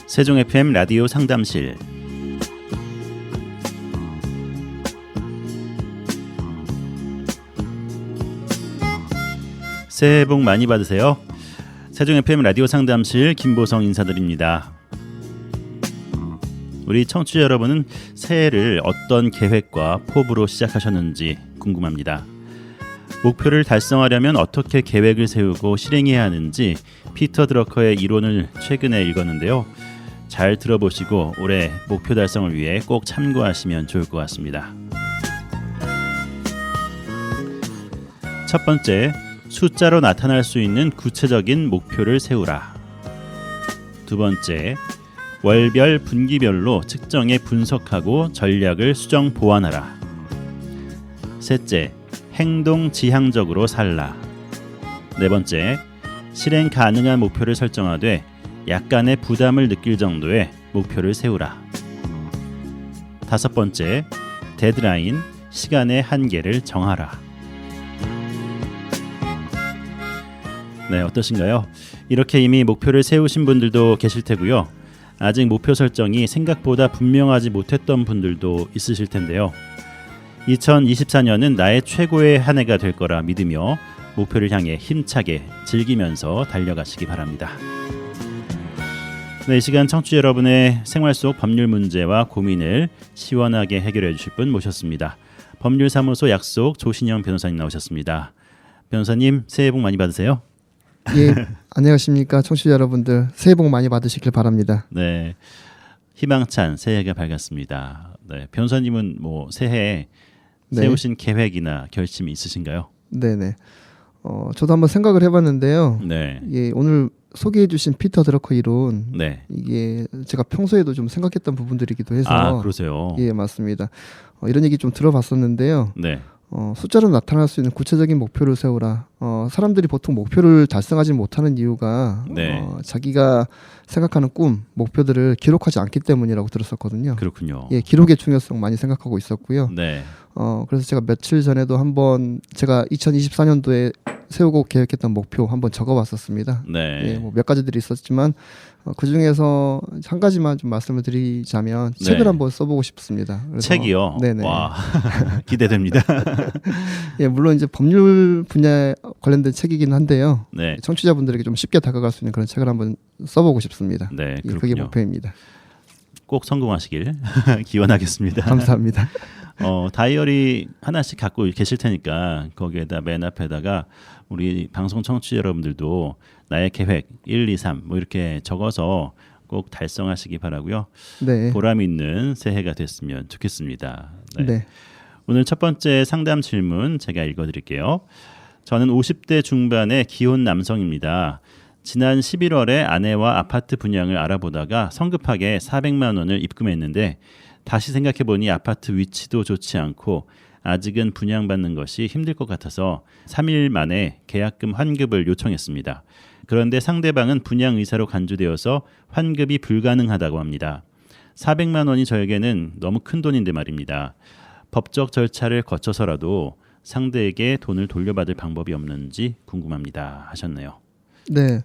세종 FM 라디오 상담실. 새해 복 많이 받으세요. 세종 FM 라디오 상담실 김보성 인사드립니다. 우리 청취자 여러분은 새해를 어떤 계획과 포부로 시작하셨는지 궁금합니다. 목표를 달성하려면 어떻게 계획을 세우고 실행해야 하는지 피터 드러커의 이론을 최근에 읽었는데요. 잘 들어보시고 올해 목표 달성을 위해 꼭 참고하시면 좋을 것 같습니다. 첫 번째, 숫자로 나타날 수 있는 구체적인 목표를 세우라. 두 번째, 월별, 분기별로 측정해 분석하고 전략을 수정 보완하라. 셋째, 행동 지향적으로 살라. 네 번째, 실행 가능한 목표를 설정하되 약간의 부담을 느낄 정도의 목표를 세우라. 다섯 번째, 데드라인, 시간의 한계를 정하라. 네, 어떠신가요? 이렇게 이미 목표를 세우신 분들도 계실 테고요. 아직 목표 설정이 생각보다 분명하지 못했던 분들도 있으실 텐데요. 2024년은 나의 최고의 한 해가 될 거라 믿으며 목표를 향해 힘차게 즐기면서 달려가시기 바랍니다. 네, 이 시간 청취자 여러분의 생활 속 법률 문제와 고민을 시원하게 해결해 주실 분 모셨습니다. 법률사무소 약속 조신영 변호사님 나오셨습니다. 변호사님, 새해 복 많이 받으세요. 예, 안녕하십니까 청취자 여러분들, 새해 복 많이 받으시길 바랍니다. 네, 희망찬 새해가 밝았습니다. 네, 변호사님은 뭐 새해 세우신 계획이나 결심이 있으신가요? 네네. 저도 한번 생각을 해봤는데요. 네. 예, 오늘 소개해주신 피터 드러커 이론, 네. 이게 제가 평소에도 좀 생각했던 부분들이기도 해서. 아, 그러세요? 예, 맞습니다. 이런 얘기 좀 들어봤었는데요. 네. 숫자로 나타날 수 있는 구체적인 목표를 세우라. 사람들이 보통 목표를 달성하지 못하는 이유가 네. 자기가 생각하는 꿈, 목표들을 기록하지 않기 때문이라고 들었었거든요. 그렇군요. 예, 기록의 중요성 많이 생각하고 있었고요. 네. 그래서 제가 며칠 전에도 한번 제가 2024년도에 세우고 계획했던 목표 한번 적어봤었습니다. 네. 예, 뭐 몇 가지들이 있었지만 그 중에서 한 가지만 좀 말씀을 드리자면 네. 책을 한번 써보고 싶습니다. 그래서 책이요? 네네. 와, 기대됩니다. 예, 물론 이제 법률 분야에 관련된 책이긴 한데요. 네. 청취자분들에게 좀 쉽게 다가갈 수 있는 그런 책을 한번 써보고 싶습니다. 네, 예, 그렇군요. 그게 목표입니다. 꼭 성공하시길 기원하겠습니다. 감사합니다. 다이어리 하나씩 갖고 계실 테니까 거기에다 맨 앞에다가 우리 방송 청취자 여러분들도 나의 계획 1, 2, 3 뭐 이렇게 적어서 꼭 달성하시기 바라고요. 네. 보람 있는 새해가 됐으면 좋겠습니다. 네. 네. 오늘 첫 번째 상담 질문 제가 읽어드릴게요. 저는 50대 중반의 기혼 남성입니다. 지난 11월에 아내와 아파트 분양을 알아보다가 성급하게 400만 원을 입금했는데 다시 생각해보니 아파트 위치도 좋지 않고 아직은 분양받는 것이 힘들 것 같아서 3일 만에 계약금 환급을 요청했습니다. 그런데 상대방은 분양 의사로 간주되어서 환급이 불가능하다고 합니다. 400만 원이 저에게는 너무 큰 돈인데 말입니다. 법적 절차를 거쳐서라도 상대에게 돈을 돌려받을 방법이 없는지 궁금합니다 하셨네요. 네.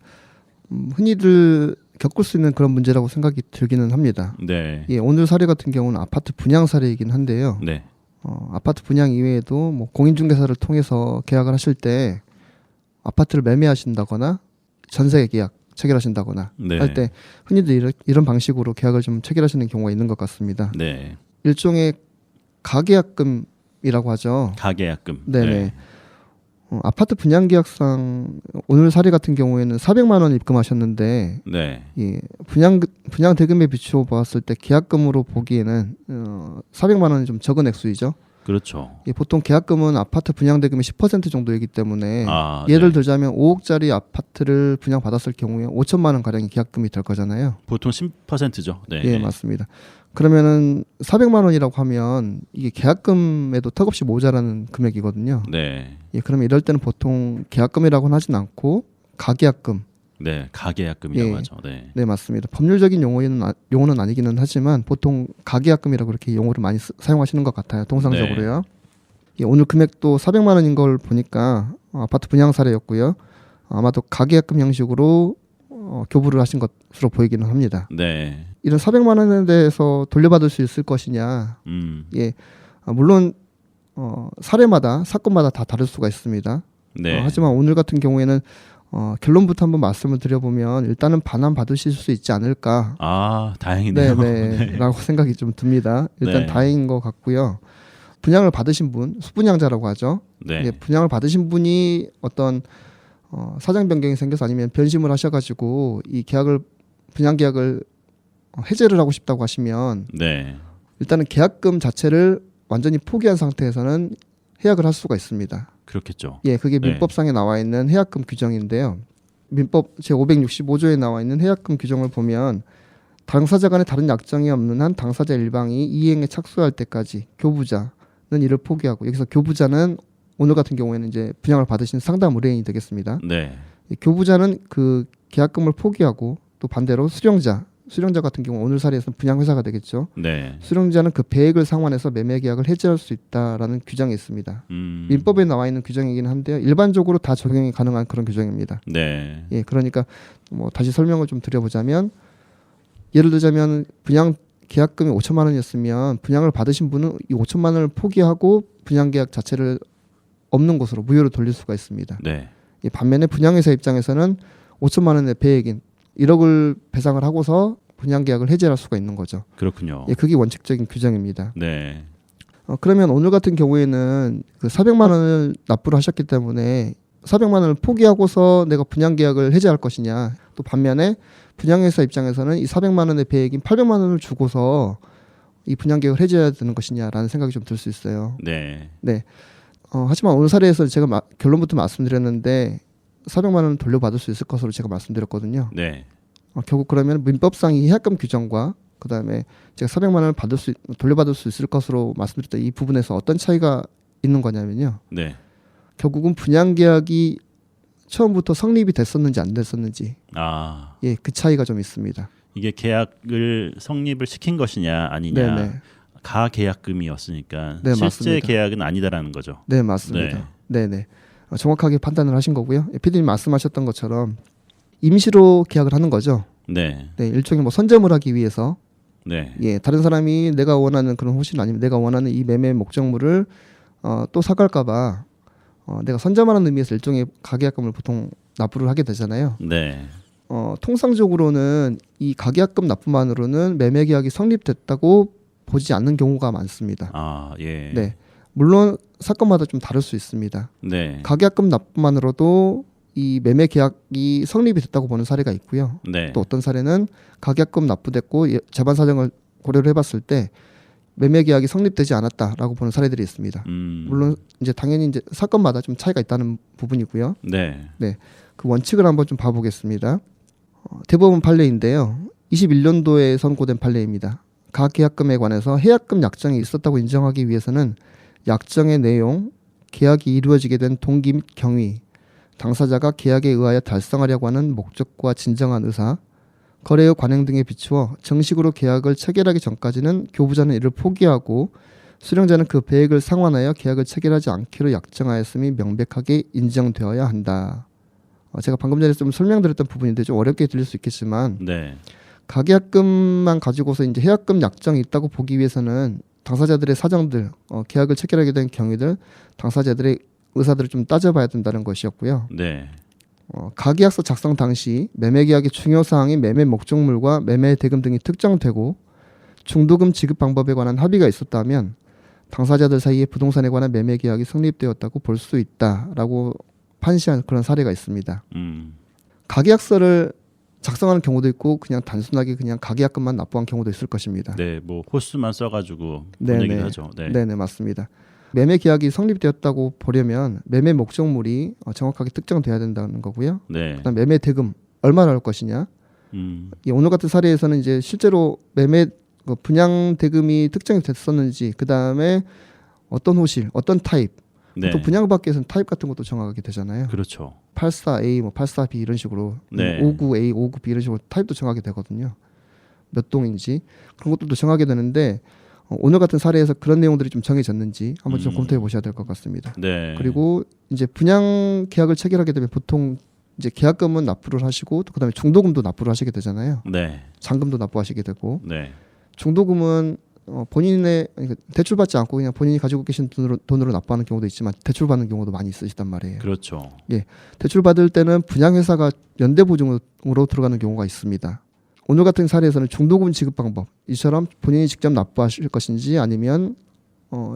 흔히들 겪을 수 있는 그런 문제라고 생각이 들기는 합니다. 네. 예, 오늘 사례 같은 경우는 아파트 분양 사례이긴 한데요. 네. 아파트 분양 이외에도 뭐 공인중개사를 통해서 계약을 하실 때 아파트를 매매하신다거나 전세 계약 체결하신다거나 네. 할 때 흔히들 이런 방식으로 계약을 좀 체결하시는 경우가 있는 것 같습니다. 네. 일종의 가계약금이라고 하죠. 가계약금. 네네. 네. 아파트 분양 계약상 오늘 사례 같은 경우에는 400만 원 입금하셨는데 네. 예, 분양 대금에 비추어 보았을 때 계약금으로 보기에는 400만 원이 좀 적은 액수이죠. 그렇죠. 예, 보통 계약금은 아파트 분양 대금의 10% 정도이기 때문에 예를 네. 들자면 5억짜리 아파트를 분양 받았을 경우에 5천만 원 가량의 계약금이 될 거잖아요. 보통 10%죠. 네. 예, 맞습니다. 그러면은 400만 원이라고 하면 이게 계약금에도 턱없이 모자라는 금액이거든요. 네. 예, 그러면 이럴 때는 보통 계약금이라고는 하진 않고 가계약금. 네, 가계약금이라고 예. 하죠. 네. 네, 맞습니다. 법률적인 용어는 아니기는 하지만 보통 가계약금이라고 그렇게 용어를 많이 사용하시는 것 같아요. 통상적으로요. 예, 오늘 금액도 400만 원인 걸 보니까 아파트 분양 사례였고요. 아마도 가계약금 형식으로 교부를 하신 것으로 보이기는 합니다. 네. 이런 400만 원에 대해서 돌려받을 수 있을 것이냐? 예, 물론 사례마다 사건마다 다 다를 수가 있습니다. 네. 하지만 오늘 같은 경우에는 결론부터 한번 말씀을 드려보면 일단은 반환 받으실 수 있지 않을까. 아, 다행이네요. 네네라고 생각이 좀 듭니다. 일단 네. 다행인 것 같고요. 분양을 받으신 분, 수분양자라고 하죠. 네. 예, 분양을 받으신 분이 어떤 사정 변경이 생겨서 아니면 변심을 하셔가지고 이 계약을 분양 계약을 해제를 하고 싶다고 하시면 네. 일단은 계약금 자체를 완전히 포기한 상태에서는 해약을 할 수가 있습니다. 그렇겠죠. 예, 그게 네. 민법상에 나와 있는 해약금 규정인데요. 민법 제565조에 나와 있는 해약금 규정을 보면 당사자 간에 다른 약정이 없는 한 당사자 일방이 이행에 착수할 때까지 교부자는 이를 포기하고, 여기서 교부자는 오늘 같은 경우에는 이제 분양을 받으신 상담 의뢰인이 되겠습니다. 네. 이 교부자는 그 계약금을 포기하고 또 반대로 수령자 같은 경우 오늘 사례에서는 분양회사가 되겠죠. 네. 수령자는 그 배액을 상환해서 매매 계약을 해지할 수 있다라는 규정이 있습니다. 민법에 나와 있는 규정이긴 한데요. 일반적으로 다 적용이 가능한 그런 규정입니다. 네. 예, 그러니까 뭐 다시 설명을 좀 드려보자면, 예를 들자면 분양 계약금이 5천만 원이었으면 분양을 받으신 분은 이 5천만 원을 포기하고 분양 계약 자체를 없는 곳으로 무효로 돌릴 수가 있습니다. 네. 이 반면에 분양회사 입장에서는 5천만 원의 배액인 1억을 배상을 하고서 분양 계약을 해지할 수가 있는 거죠. 그렇군요. 예, 그게 원칙적인 규정입니다. 네. 그러면 오늘 같은 경우에는 그 400만 원을 납부를 하셨기 때문에 400만 원을 포기하고서 내가 분양 계약을 해지할 것이냐, 또 반면에 분양회사 입장에서는 이 400만 원의 배액인 800만 원을 주고서 이 분양 계약을 해지해야 되는 것이냐라는 생각이 좀 들 수 있어요. 네. 네. 하지만 오늘 사례에서 제가 결론부터 말씀드렸는데 400만 원을 돌려받을 수 있을 것으로 제가 말씀드렸거든요. 네. 결국 그러면 민법상 이 해약금 규정과 그다음에 제가 400만 원을 돌려받을 수 있을 것으로 말씀드렸던 이 부분에서 어떤 차이가 있는 거냐면요. 네. 결국은 분양 계약이 처음부터 성립이 됐었는지 안 됐었는지, 아, 예, 그 차이가 좀 있습니다. 이게 계약을 성립을 시킨 것이냐 아니냐. 네네. 가계약금이었으니까 네, 실제 맞습니다. 계약은 아니다라는 거죠. 네, 맞습니다. 네네. 정확하게 판단을 하신 거고요. 피디님 말씀하셨던 것처럼 임시로 계약을 하는 거죠. 네. 네, 일종의 뭐 선점을 하기 위해서, 네. 예, 다른 사람이 내가 원하는 그런 호실 아니면 내가 원하는 이 매매 목적물을 또 사갈까봐 내가 선점하는 의미에서 일종의 가계약금을 보통 납부를 하게 되잖아요. 네. 통상적으로는 이 가계약금 납부만으로는 매매 계약이 성립됐다고 보지 않는 경우가 많습니다. 아, 예. 네, 물론 사건마다 좀 다를 수 있습니다. 네. 가계약금 납부만으로도 이 매매 계약이 성립이 됐다고 보는 사례가 있고요. 네. 또 어떤 사례는 가계약금 납부됐고 재반 사정을 고려를 해봤을 때 매매 계약이 성립되지 않았다라고 보는 사례들이 있습니다. 물론 이제 당연히 이제 사건마다 좀 차이가 있다는 부분이고요. 네. 그 원칙을 한번 좀 봐보겠습니다. 대법원 판례인데요. 21년도에 선고된 판례입니다. 가계약금에 관해서 해약금 약정이 있었다고 인정하기 위해서는 약정의 내용, 계약이 이루어지게 된 동기 및 경위, 당사자가 계약에 의하여 달성하려고 하는 목적과 진정한 의사, 거래의 관행 등에 비추어 정식으로 계약을 체결하기 전까지는 교부자는 이를 포기하고 수령자는 그 배액을 상환하여 계약을 체결하지 않기로 약정하였음이 명백하게 인정되어야 한다. 제가 방금 전에 좀 설명드렸던 부분인데 좀 어렵게 들릴 수 있겠지만, 네. 가계약금만 가지고서 이제 해약금 약정이 있다고 보기 위해서는 당사자들의 사정들, 계약을 체결하게 된 경위들, 당사자들의 의사들을 좀 따져봐야 된다는 것이었고요. 네. 가계약서 작성 당시 매매계약의 중요 사항인 매매 목적물과 매매 대금 등이 특정되고 중도금 지급 방법에 관한 합의가 있었다면 당사자들 사이에 부동산에 관한 매매계약이 성립되었다고 볼 수 있다라고 판시한 그런 사례가 있습니다. 가계약서를 작성하는 경우도 있고 그냥 단순하게 그냥 가계약금만 납부한 경우도 있을 것입니다. 네, 뭐 호수만 써가지고 네네. 보내기도 하죠. 네. 네네, 맞습니다. 매매 계약이 성립되었다고 보려면 매매 목적물이 정확하게 특정돼야 된다는 거고요. 네. 그다음 매매 대금 얼마나 할 것이냐. 오늘 같은 사례에서는 이제 실제로 매매 분양 대금이 특정이 됐었는지, 그다음에 어떤 호실, 어떤 타입, 네. 또 분양 받기에서는 타입 같은 것도 정하게 되잖아요. 그렇죠. 84A, 뭐 84B 이런 식으로, 네. 59A, 59B 이런 식으로 타입도 정하게 되거든요. 몇 동인지 그런 것들도 정하게 되는데 오늘 같은 사례에서 그런 내용들이 좀 정해졌는지 한번 좀 검토해 보셔야 될 것 같습니다. 네. 그리고 이제 분양 계약을 체결하게 되면 보통 이제 계약금은 납부를 하시고 또 그다음에 중도금도 납부를 하시게 되잖아요. 네. 잔금도 납부하시게 되고 네. 중도금은 본인의 대출 받지 않고 그냥 본인이 가지고 계신 돈으로 납부하는 경우도 있지만 대출 받는 경우도 많이 있으시단 말이에요. 그렇죠. 대출 받을 때는 분양회사가 연대 보증으로 들어가는 경우가 있습니다. 오늘 같은 사례에서는 중도금 지급 방법 이처럼 본인이 직접 납부하실 것인지 아니면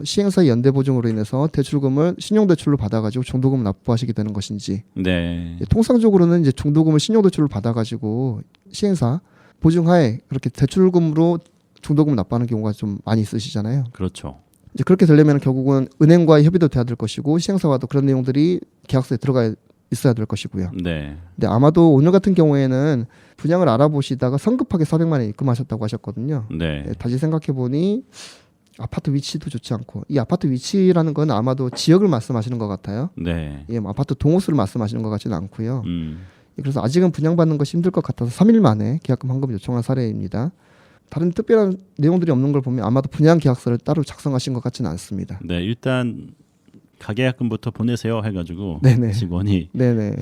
시행사 연대 보증으로 인해서 대출금을 신용대출로 받아가지고 중도금을 납부하시게 되는 것인지 네. 통상적으로는 이제 중도금을 신용대출로 받아가지고 시행사 보증하에 그렇게 대출금으로 중도금을 납부하는 경우가 좀 많이 있으시잖아요. 그렇죠. 이제 그렇게 되려면 결국은 은행과의 협의도 돼야 될 것이고 시행사와도 그런 내용들이 계약서에 들어가 있어야 될 것이고요. 네. 근데 아마도 오늘 같은 경우에는 분양을 알아보시다가 성급하게 400만 원 입금하셨다고 하셨거든요. 네. 다시 생각해 보니 아파트 위치도 좋지 않고 이 아파트 위치라는 건 아마도 지역을 말씀하시는 것 같아요. 네. 뭐 아파트 동호수를 말씀하시는 것 같지는 않고요. 그래서 아직은 분양받는 것이 힘들 것 같아서 3일 만에 계약금 환급을 요청한 사례입니다. 다른 특별한 내용들이 없는 걸 보면 아마도 분양 계약서를 따로 작성하신 것 같지는 않습니다. 네. 일단 가계약금부터 보내세요 해가지고 네네. 직원이 네네.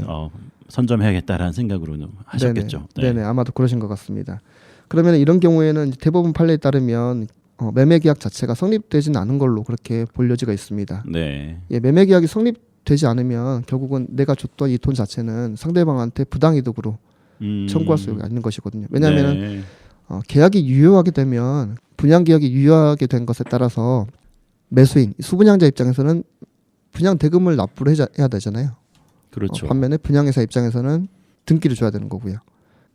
선점해야겠다라는 생각으로는 하셨겠죠. 네네. 아마도 그러신 것 같습니다. 그러면 이런 경우에는 대법원 판례에 따르면 매매 계약 자체가 성립되지는 않은 걸로 그렇게 볼 여지가 있습니다. 네. 매매 계약이 성립되지 않으면 결국은 내가 줬던 이 돈 자체는 상대방한테 부당이득으로 청구할 수 있는 것이거든요. 왜냐하면 네. 계약이 유효하게 되면 분양 계약이 유효하게 된 것에 따라서 매수인 수분양자 입장에서는 분양 대금을 납부를 해야 되잖아요. 그렇죠. 반면에 분양회사 입장에서는 등기를 줘야 되는 거고요.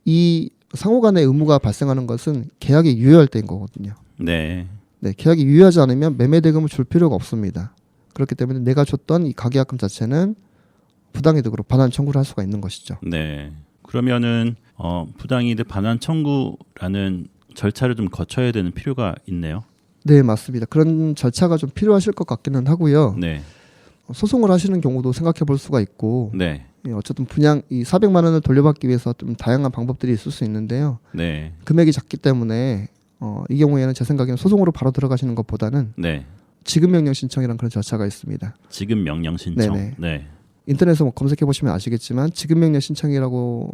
이 상호간의 의무가 발생하는 것은 계약이 유효할 때인 거거든요. 네. 네, 계약이 유효하지 않으면 매매 대금을 줄 필요가 없습니다. 그렇기 때문에 내가 줬던 이 가계약금 자체는 부당이득으로 반환 청구를 할 수가 있는 것이죠. 네. 그러면은 부당이득 반환 청구라는 절차를 좀 거쳐야 되는 필요가 있네요. 네, 맞습니다. 그런 절차가 좀 필요하실 것 같기는 하고요. 네. 소송을 하시는 경우도 생각해 볼 수가 있고 네. 어쨌든 분양 이 400만 원을 돌려받기 위해서 좀 다양한 방법들이 있을 수 있는데요. 네. 금액이 작기 때문에 이 경우에는 제 생각에는 소송으로 바로 들어가시는 것보다는 네. 지급 명령 신청이라는 그런 절차가 있습니다. 지급 명령 신청. 네네. 네. 인터넷에서 검색해 보시면 아시겠지만 지급 명령 신청이라고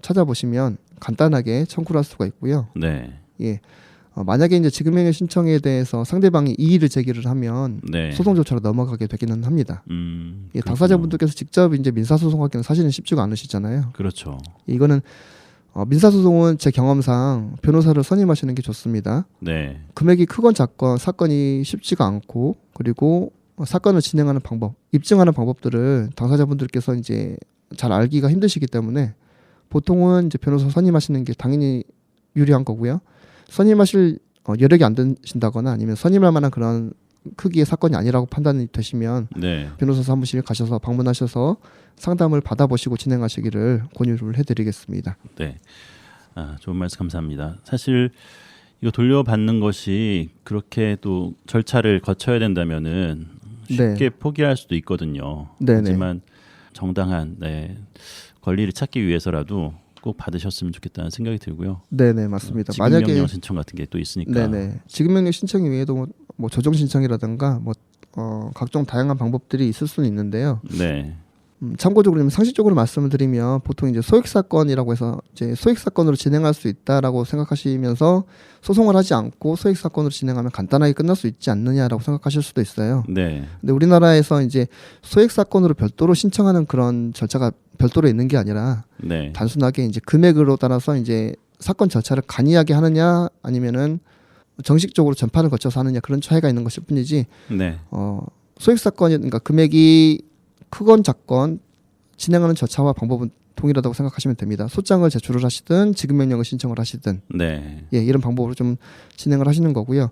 찾아보시면 간단하게 청구를 할 수가 있고요. 네. 예. 만약에 이제 지급 명령 신청에 대해서 상대방이 이의를 제기를 하면 네. 소송 절차로 넘어가게 되기는 합니다. 그렇군요. 당사자분들께서 직접 이제 민사소송하기는 사실은 쉽지가 않으시잖아요. 그렇죠. 이거는 민사소송은 제 경험상 변호사를 선임하시는 게 좋습니다. 네. 금액이 크건 작건 사건이 쉽지가 않고 그리고 사건을 진행하는 방법, 입증하는 방법들을 당사자분들께서 이제 잘 알기가 힘드시기 때문에 보통은 이제 변호사 선임하시는 게 당연히 유리한 거고요. 선임하실 여력이 안 되신다거나 아니면 선임할 만한 그런 크기의 사건이 아니라고 판단이 되시면 네. 변호사 사무실 가셔서 방문하셔서 상담을 받아보시고 진행하시기를 권유를 해드리겠습니다. 네. 좋은 말씀 감사합니다. 사실 이거 돌려받는 것이 그렇게 또 절차를 거쳐야 된다면은 쉽게 포기할 수도 있거든요. 네네. 하지만 정당한 권리를 찾기 위해서라도 꼭 받으셨으면 좋겠다는 생각이 들고요. 네네, 맞습니다. 지급 명령 신청 같은 게 또 있으니까. 네네. 지급 명령 신청 외에도 뭐 조정 신청이라든가 각종 다양한 방법들이 있을 수는 있는데요. 네. 참고적으로 상식적으로 말씀을 드리면 보통 이제 소액 사건이라고 해서 이제 소액 사건으로 진행할 수 있다라고 생각하시면서 소송을 하지 않고 소액 사건으로 진행하면 간단하게 끝날 수 있지 않느냐라고 생각하실 수도 있어요. 네. 근데 우리나라에서 이제 소액 사건으로 별도로 신청하는 그런 절차가 별도로 있는 게 아니라 네. 단순하게 이제 금액으로 따라서 이제 사건 절차를 간이하게 하느냐 아니면은 정식적으로 전판을 거쳐서 하느냐 그런 차이가 있는 것일 뿐이지. 네. 소액 사건이 그러니까 금액이 크건 작건 진행하는 절차와 방법은 동일하다고 생각하시면 됩니다. 소장을 제출을 하시든 지급 명령을 신청을 하시든 네. 이런 방법으로 좀 진행을 하시는 거고요.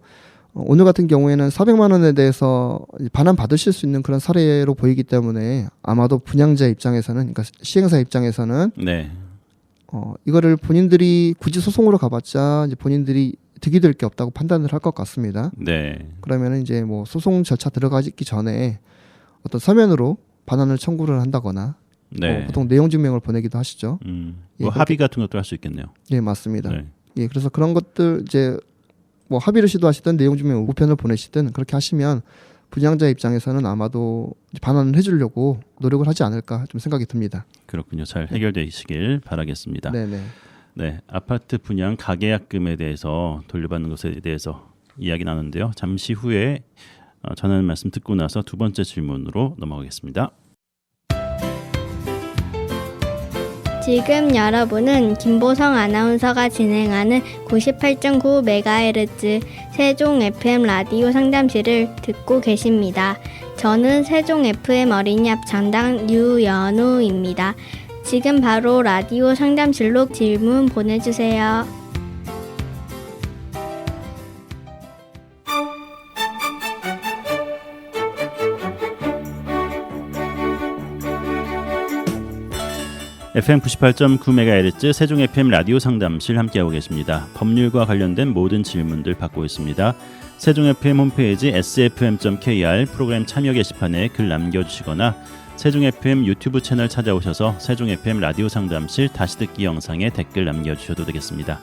오늘 같은 경우에는 400만 원에 대해서 반환 받으실 수 있는 그런 사례로 보이기 때문에 아마도 분양자 입장에서는 그러니까 시행사 입장에서는 네. 이거를 본인들이 굳이 소송으로 가봤자 이제 본인들이 득이 될 게 없다고 판단을 할 것 같습니다. 네. 그러면은 이제 뭐 소송 절차 들어가기 전에 어떤 서면으로 반환을 청구를 한다거나 네. 보통 내용 증명을 보내기도 하시죠. 뭐 합의 같은 것도 할 수 있겠네요. 예, 맞습니다. 네. 그래서 그런 것들 이제 뭐 합의를 시도하시든 내용 증명 우편을 보내시든 그렇게 하시면 분양자 입장에서는 아마도 반환을 해주려고 노력을 하지 않을까 좀 생각이 듭니다. 그렇군요. 잘 해결되시길 바라겠습니다. 네네. 네, 아파트 분양 가계약금에 대해서 돌려받는 것에 대해서 이야기 나누는데요. 잠시 후에 전하는 말씀 듣고 나서 두 번째 질문으로 넘어가겠습니다. 지금 여러분은 김보성 아나운서가 진행하는 98.9MHz 세종 FM 라디오 상담실을 듣고 계십니다. 저는 세종 FM 어린이 합창단 유연우입니다. 지금 바로 라디오 상담실로 질문 보내주세요. FM 98.9MHz 세종 FM 라디오 상담실 함께하고 계십니다. 법률과 관련된 모든 질문들 받고 있습니다. 세종 FM 홈페이지 sfm.kr 프로그램 참여 게시판에 글 남겨주시거나 세종 FM 유튜브 채널 찾아오셔서 세종 FM 라디오 상담실 다시 듣기 영상에 댓글 남겨주셔도 되겠습니다.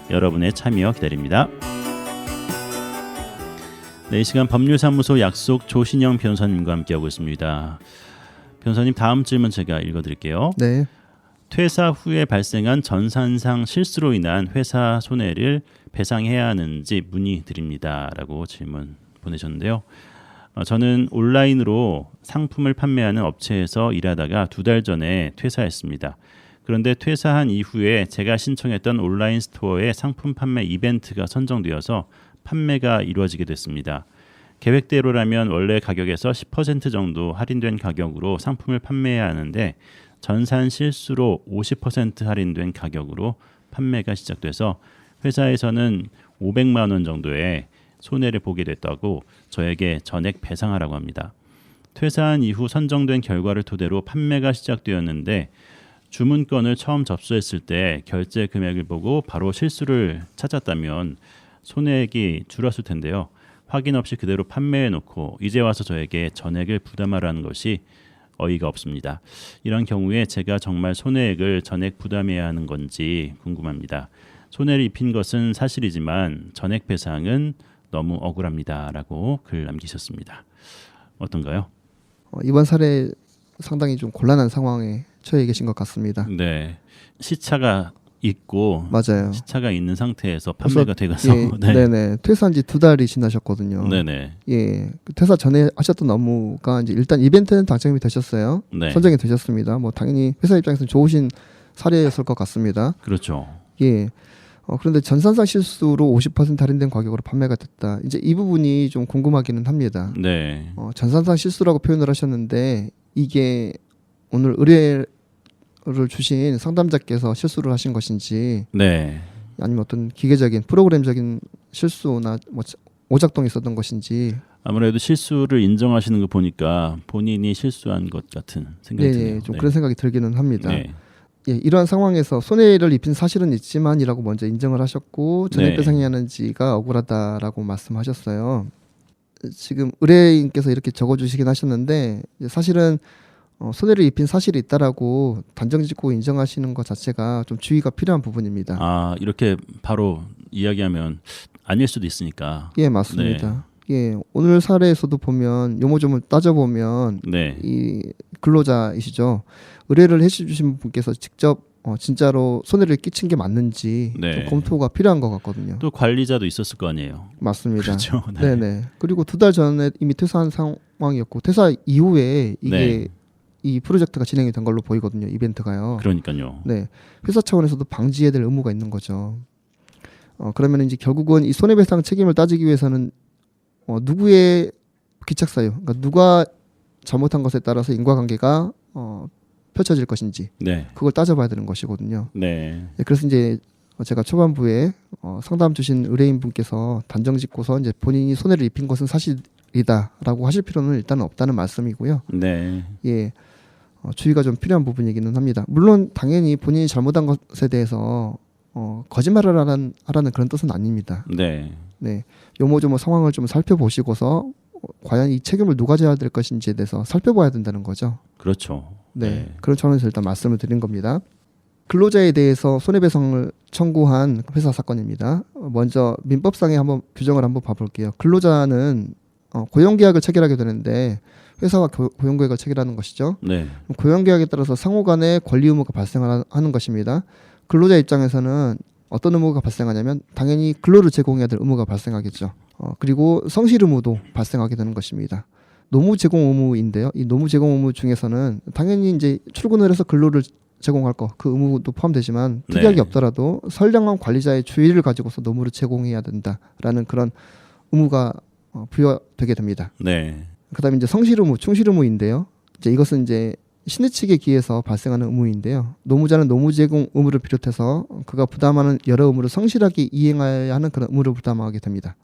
여러분의 참여 기다립니다. 네, 이 시간 법률사무소 약속 조신영 변호사님과 함께하고 있습니다. 변호사님, 다음 질문 제가 읽어드릴게요. 네. 퇴사 후에 발생한 전산상 실수로 인한 회사 손해를 배상해야 하는지 문의드립니다라고 질문 보내셨는데요. 저는 온라인으로 상품을 판매하는 업체에서 일하다가 2달 전에 퇴사했습니다. 그런데 퇴사한 이후에 제가 신청했던 온라인 스토어에 상품 판매 이벤트가 선정되어서 판매가 이루어지게 됐습니다. 계획대로라면 원래 가격에서 10% 정도 할인된 가격으로 상품을 판매해야 하는데 전산 실수로 50% 할인된 가격으로 판매가 시작돼서 회사에서는 500만 원 정도의 손해를 보게 됐다고 저에게 전액 배상하라고 합니다. 퇴사한 이후 선정된 결과를 토대로 판매가 시작되었는데 주문건을 처음 접수했을 때 결제 금액을 보고 바로 실수를 찾았다면 손해액이 줄었을 텐데요. 확인 없이 그대로 판매해놓고 이제 와서 저에게 전액을 부담하라는 것이 어이가 없습니다. 이런 경우에 제가 정말 손해액을 전액 부담해야 하는 건지 궁금합니다. 손해를 입힌 것은 사실이지만 전액 배상은 너무 억울합니다라고 글 남기셨습니다. 어떤가요? 이번 사례 상당히 좀 곤란한 상황에 처해 계신 것 같습니다. 네, 시차가 있고 맞아요. 시차가 있는 상태에서 판매가 돼가서 예, 네. 네네. 퇴사한 지 2달이 지나셨거든요. 네네. 예, 그 퇴사 전에 하셨던 업무가 이제 일단 이벤트는 당첨이 되셨어요. 네. 선정이 되셨습니다. 뭐 당연히 회사 입장에서는 좋으신 사례였을 것 같습니다. 그렇죠. 예. 그런데 전산상 실수로 50% 할인된 가격으로 판매가 됐다. 이제 이 부분이 좀 궁금하기는 합니다. 네. 전산상 실수라고 표현을 하셨는데 이게 오늘 의뢰를 주신 상담자께서 실수를 하신 것인지 네. 아니면 어떤 기계적인 프로그램적인 실수나 뭐 오작동이 있었던 것인지 아무래도 실수를 인정하시는 거 보니까 본인이 실수한 것 같은 생각이 드네요. 좀 네. 그런 생각이 들기는 합니다. 네. 예, 이러한 상황에서 손해를 입힌 사실은 있지만이라고 먼저 인정을 하셨고 전액 네. 배상해야 하는지가 억울하다라고 말씀하셨어요. 지금 의뢰인께서 이렇게 적어주시긴 하셨는데 이제 사실은 손해를 입힌 사실이 있다라고 단정짓고 인정하시는 것 자체가 좀 주의가 필요한 부분입니다. 아, 이렇게 바로 이야기하면 아닐 수도 있으니까. 예, 맞습니다. 예, 오늘 사례에서도 보면 요모조모 따져보면 네. 이 근로자이시죠. 의뢰를 해주신 분께서 직접 진짜로 손해를 끼친 게 맞는지 네. 좀 검토가 필요한 것 같거든요. 또 관리자도 있었을 거 아니에요. 맞습니다. 그렇죠. 네. 네네. 그리고 2달 전에 이미 퇴사한 상황이었고 퇴사 이후에 이게 네. 이 프로젝트가 진행이 된 걸로 보이거든요. 이벤트가요. 그러니까요. 네, 회사 차원에서도 방지해야 될 의무가 있는 거죠. 그러면 이제 결국은 이 손해배상 책임을 따지기 위해서는 누구의 기착 사유, 그러니까 누가 잘못한 것에 따라서 인과관계가 펼쳐질 것인지 네. 그걸 따져봐야 되는 것이거든요. 네. 네, 그래서 이제 제가 초반부에 상담 주신 의뢰인 분께서 단정짓고서 이제 본인이 손해를 입힌 것은 사실이다라고 하실 필요는 일단은 없다는 말씀이고요. 네. 예. 주의가 좀 필요한 부분이기는 합니다. 물론 당연히 본인이 잘못한 것에 대해서 거짓말을 하라는 그런 뜻은 아닙니다. 네. 네, 요모조모 상황을 좀 살펴보시고서 과연 이 책임을 누가 져야 될 것인지에 대해서 살펴봐야 된다는 거죠. 그렇죠. 네, 그런 차원에서 일단 말씀을 드린 겁니다. 근로자에 대해서 손해배상을 청구한 회사 사건입니다. 먼저 민법상에 한번 규정을 한번 봐볼게요. 근로자는 고용계약을 체결하게 되는데 회사와 고용계약을 체결하는 것이죠. 네. 고용계약에 따라서 상호간의 권리 의무가 발생하는 것입니다. 근로자 입장에서는 어떤 의무가 발생하냐면 당연히 근로를 제공해야 될 의무가 발생하겠죠. 그리고 성실 의무도 발생하게 되는 것입니다. 노무 제공 의무인데요. 이 노무 제공 의무 중에서는 당연히 이제 출근을 해서 근로를 제공할 그 의무도 포함되지만 특이하게 네. 없더라도 선량한 관리자의 주의를 가지고서 노무를 제공해야 된다라는 그런 의무가 부여되게 됩니다. 네. 그다음에 이제 성실 의무, 충실 의무인데요. 이제 이것은 이제 신의 측에 기해서 발생하는 의무인데요. 노무자는 노무 제공 의무를 비롯해서 그가 부담하는 여러 의무를 성실하게 이행해야 하는 그런 의무를 부담하게 됩니다.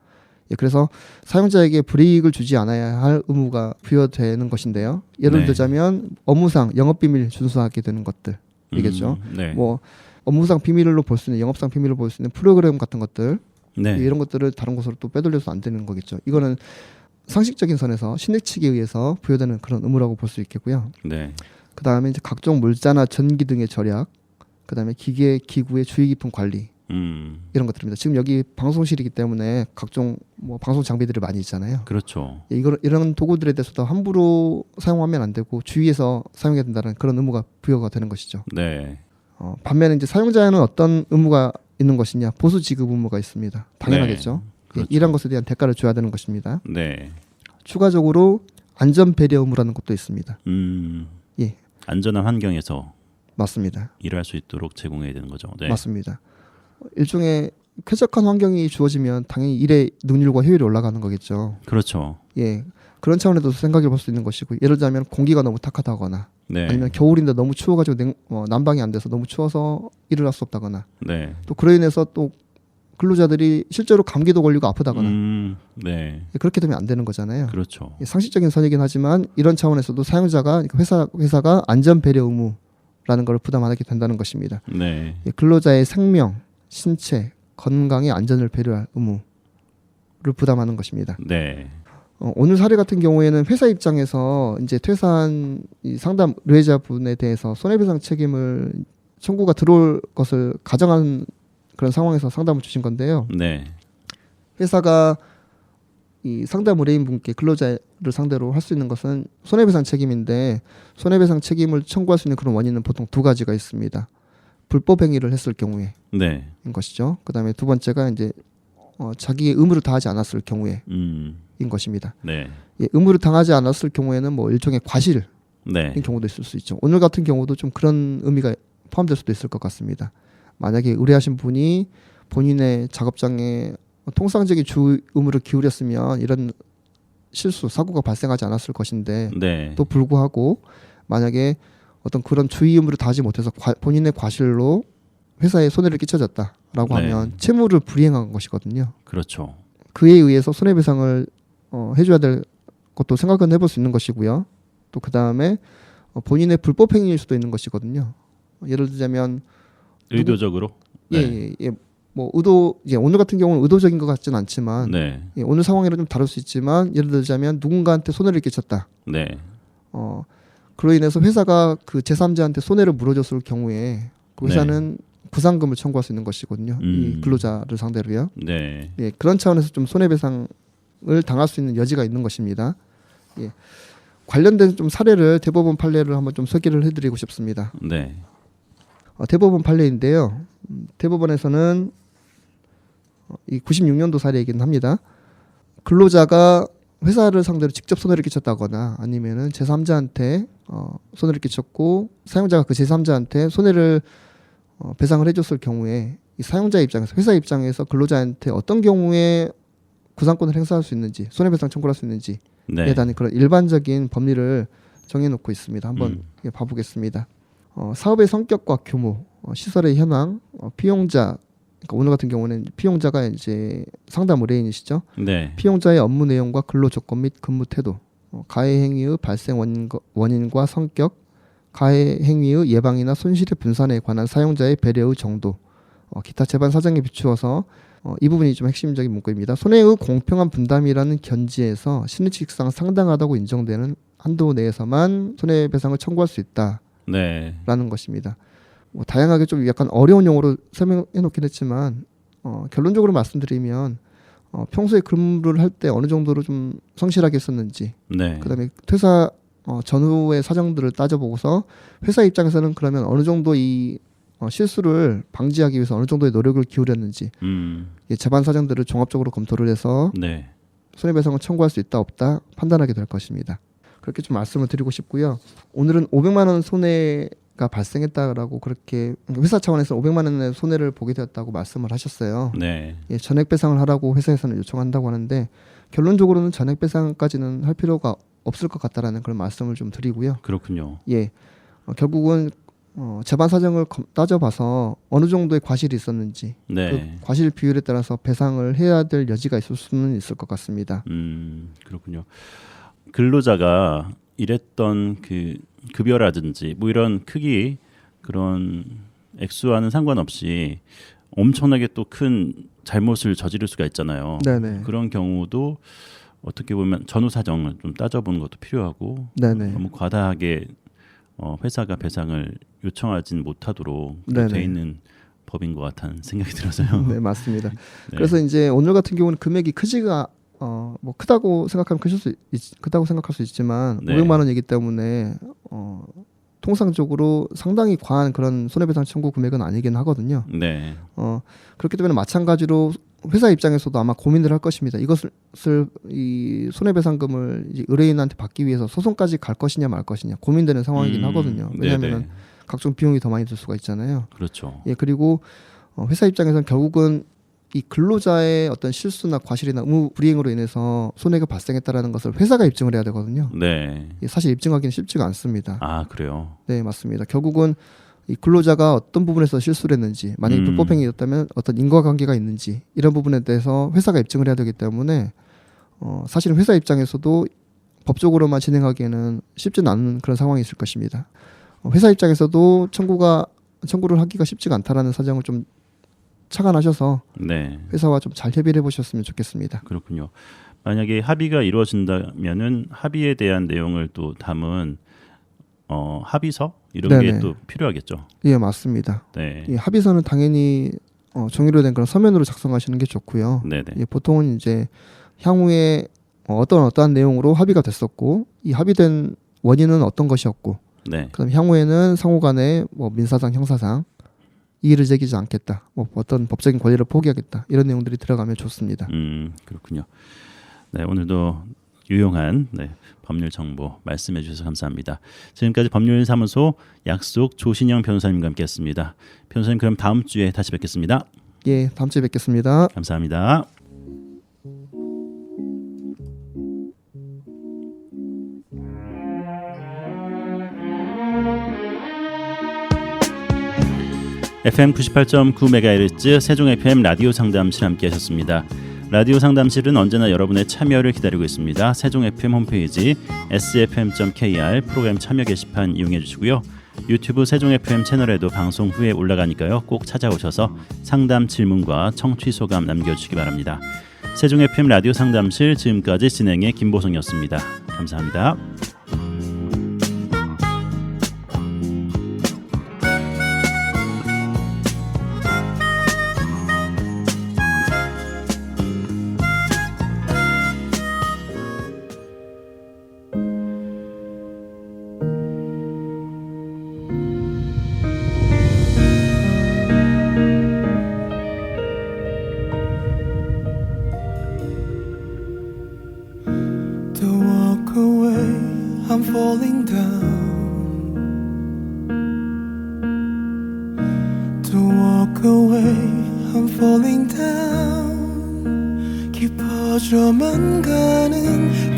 예, 그래서 사용자에게 불이익을 주지 않아야 할 의무가 부여되는 것인데요. 예를 네. 들자면 업무상 영업비밀 준수하게 되는 것들이겠죠. 네. 뭐 업무상 비밀로 볼 수 있는 영업상 비밀로 볼 수 있는 프로그램 같은 것들 네. 이런 것들을 다른 곳으로 또 빼돌려서 안 되는 거겠죠. 이거는 상식적인 선에서 신의 측에 의해서 부여되는 그런 의무라고 볼 수 있겠고요. 네. 그 다음에 이제 각종 물자나 전기 등의 절약, 그 다음에 기계 기구의 주의 깊은 관리 이런 것들입니다. 지금 여기 방송실이기 때문에 각종 뭐 방송 장비들이 많이 있잖아요. 그렇죠. 이런 도구들에 대해서도 함부로 사용하면 안 되고 주의해서 사용해야 된다는 그런 의무가 부여가 되는 것이죠. 네. 반면에 이제 사용자에는 어떤 의무가 있는 것이냐, 보수 지급 의무가 있습니다. 당연하겠죠. 네. 그렇죠. 이런 것에 대한 대가를 줘야 되는 것입니다. 네. 추가적으로 안전 배려 의무라는 것도 있습니다. 예, 안전한 환경에서 맞습니다. 일할 수 있도록 제공해야 되는 거죠. 네. 맞습니다. 일종의 쾌적한 환경이 주어지면 당연히 일의 능률과 효율이 올라가는 거겠죠. 그렇죠. 예, 그런 차원에서 생각해 볼 수 있는 것이고, 예를 들자면 공기가 너무 탁하다거나 네. 아니면 겨울인데 너무 추워가지고 난방이 안 돼서 너무 추워서 일을 할 수 없다거나 네. 또 그로 인해서 또 근로자들이 실제로 감기도 걸리고 아프다거나 네. 그렇게 되면 안 되는 거잖아요. 그렇죠. 상식적인 선이긴 하지만 이런 차원에서도 사용자가 회사가 안전 배려 의무라는 걸 부담하게 된다는 것입니다. 네. 근로자의 생명, 신체, 건강의 안전을 배려할 의무를 부담하는 것입니다. 네. 오늘 사례 같은 경우에는 회사 입장에서 이제 퇴사한 이 상담 의뢰자분에 대해서 손해배상 책임을 청구가 들어올 것을 가정한 그런 상황에서 상담을 주신 건데요. 네. 회사가 이 상담 의뢰인 분께 근로자를 상대로 할 수 있는 것은 손해배상 책임인데 손해배상 책임을 청구할 수 있는 그런 원인은 보통 두 가지가 있습니다. 불법 행위를 했을 경우에인 네. 것이죠. 그다음에 두 번째가 이제 자기의 의무를 다하지 않았을 경우에인 것입니다. 네. 예, 의무를 당하지 않았을 경우에는 뭐 일종의 과실인 네. 경우도 있을 수 있죠. 오늘 같은 경우도 좀 그런 의미가 포함될 수도 있을 것 같습니다. 만약에 의뢰하신 분이 본인의 작업장에 통상적인 주 의무를 기울였으면 이런 실수, 사고가 발생하지 않았을 것인데 네. 또 불구하고 만약에 어떤 그런 주의 의무를 다하지 못해서 본인의 과실로 회사에 손해를 끼쳐졌다라고 네. 하면 채무를 불이행한 것이거든요. 그렇죠. 그에 의해서 손해배상을 해줘야 될 것도 생각은 해볼 수 있는 것이고요. 또 그 다음에 본인의 불법 행위일 수도 있는 것이거든요. 예를 들자면 의도적으로. 네. 예. 뭐 오늘 같은 경우는 의도적인 것 같지는 않지만 네. 예, 오늘 상황이랑 좀 다를 수 있지만 예를 들자면 누군가한테 손해를 끼쳤다. 네. 그로 인해서 회사가 그 제3자한테 손해를 물어줬을 경우에 그 회사는 부상금을 청구할 수 있는 것이거든요. 이 근로자를 상대로요. 네. 예, 그런 차원에서 좀 손해배상을 당할 수 있는 여지가 있는 것입니다. 예. 관련된 좀 사례를 대법원 판례를 한번 좀 소개를 해드리고 싶습니다. 네. 대법원 판례인데요. 대법원에서는 이 96년도 사례이긴 합니다. 근로자가 회사를 상대로 직접 손해를 끼쳤다거나 아니면은 제3자한테 손해를 끼쳤고 사용자가 그 제3자한테 손해를 배상을 해줬을 경우에 이 사용자 입장에서 회사 입장에서 근로자한테 어떤 경우에 구상권을 행사할 수 있는지 손해배상 청구를 할 수 있는지에 네. 대한 그런 일반적인 법리를 정해놓고 있습니다. 한번 봐보겠습니다. 사업의 성격과 규모, 시설의 현황, 피용자, 그러니까 오늘 같은 경우는 피용자가 이제 상담 의뢰인이시죠. 네. 피용자의 업무 내용과 근로 조건 및 근무 태도, 가해 행위의 발생 원인과 성격, 가해 행위의 예방이나 손실의 분산에 관한 사용자의 배려의 정도, 기타 재반 사정에 비추어서 이 부분이 좀 핵심적인 문구입니다. 손해의 공평한 분담이라는 견지에서 신의칙상 상당하다고 인정되는 한도 내에서만 손해배상을 청구할 수 있다라는 네. 것입니다. 뭐 다양하게 좀 약간 어려운 용어로 설명해 놓긴 했지만 결론적으로 말씀드리면 평소에 근무를 할 때 어느 정도로 좀 성실하게 했었는지, 네. 그다음에 퇴사 전후의 사정들을 따져보고서 회사 입장에서는 그러면 어느 정도 이 실수를 방지하기 위해서 어느 정도의 노력을 기울였는지 재반 사정들을 종합적으로 검토를 해서 네. 손해배상을 청구할 수 있다 없다 판단하게 될 것입니다. 그렇게 좀 말씀을 드리고 싶고요. 오늘은 500만 원 손해가 발생했다라고 그렇게 회사 차원에서 500만 원의 손해를 보게 되었다고 말씀을 하셨어요. 네. 전액 배상을 하라고 회사에서는 요청한다고 하는데 결론적으로는 전액 배상까지는 할 필요가 없을 것 같다라는 그런 말씀을 좀 드리고요. 그렇군요. 결국은 재반 사정을 따져봐서 어느 정도의 과실이 있었는지 네. 그 과실 비율에 따라서 배상을 해야 될 여지가 있을 수는 있을 것 같습니다. 그렇군요. 근로자가 일했던 그 급여라든지 뭐 이런 크기 그런 액수와는 상관없이 엄청나게 또 큰 잘못을 저지를 수가 있잖아요. 네네. 그런 경우도 어떻게 보면 전후 사정을 좀 따져보는 것도 필요하고 네네. 너무 과다하게 회사가 배상을 요청하진 못하도록 네네. 돼 있는 법인 것 같다는 생각이 들어서요. 네, 맞습니다. 네. 그래서 이제 오늘 같은 경우는 금액이 크지가 뭐 크다고 생각하면 크다고 생각할 수 있지만 네. 500만 원이기 때문에 통상적으로 상당히 과한 그런 손해배상 청구 금액은 아니긴 하거든요. 네. 그렇기 때문에 마찬가지로 회사 입장에서도 아마 고민을 할 것입니다. 이것을 이 손해배상금을 이제 의뢰인한테 받기 위해서 소송까지 갈 것이냐 말 것이냐 고민되는 상황이긴 하거든요. 왜냐하면 각종 비용이 더 많이 들 수가 있잖아요. 그렇죠. 그리고 회사 입장에서는 결국은 이 근로자의 어떤 실수나 과실이나 의무 불이행으로 인해서 손해가 발생했다라는 것을 회사가 입증을 해야 되거든요. 네. 사실 입증하기는 쉽지가 않습니다. 아, 그래요. 네, 맞습니다. 결국은 이 근로자가 어떤 부분에서 실수를 했는지, 만약에 불법행위였다면 어떤 인과관계가 있는지 이런 부분에 대해서 회사가 입증을 해야 되기 때문에 사실은 회사 입장에서도 법적으로만 진행하기에는 쉽지는 않은 그런 상황이 있을 것입니다. 회사 입장에서도 청구를 하기가 쉽지가 않다라는 사정을 좀 착안하셔서 네. 회사와 좀 잘 협의를 해보셨으면 좋겠습니다. 그렇군요. 만약에 합의가 이루어진다면은 합의에 대한 내용을 또 담은 합의서 이런 네네. 게 또 필요하겠죠. 예, 맞습니다. 네. 이 합의서는 당연히 종이로 된 그런 서면으로 작성하시는 게 좋고요. 네네. 보통은 이제 향후에 어떠한 내용으로 합의가 됐었고 이 합의된 원인은 어떤 것이었고 네. 그다음 향후에는 상호간에 뭐 민사상, 형사상 이의를 제기지 않겠다. 뭐 어떤 법적인 권리를 포기하겠다. 이런 내용들이 들어가면 좋습니다. 그렇군요. 네, 오늘도 유용한 법률 정보 말씀해 주셔서 감사합니다. 지금까지 법률사무소 약속 조신영 변호사님과 함께했습니다. 변호사님 그럼 다음 주에 다시 뵙겠습니다. 예, 다음 주에 뵙겠습니다. 감사합니다. FM 98.9MHz 세종 FM 라디오 상담실 함께하셨습니다. 라디오 상담실은 언제나 여러분의 참여를 기다리고 있습니다. 세종 FM 홈페이지 sfm.kr 프로그램 참여 게시판 이용해 주시고요. 유튜브 세종 FM 채널에도 방송 후에 올라가니까요. 꼭 찾아오셔서 상담 질문과 청취 소감 남겨주시기 바랍니다. 세종 FM 라디오 상담실 지금까지 진행의 김보성이었습니다. 감사합니다. I'm falling down. Don't walk away. I'm falling down. 깊어져만 가는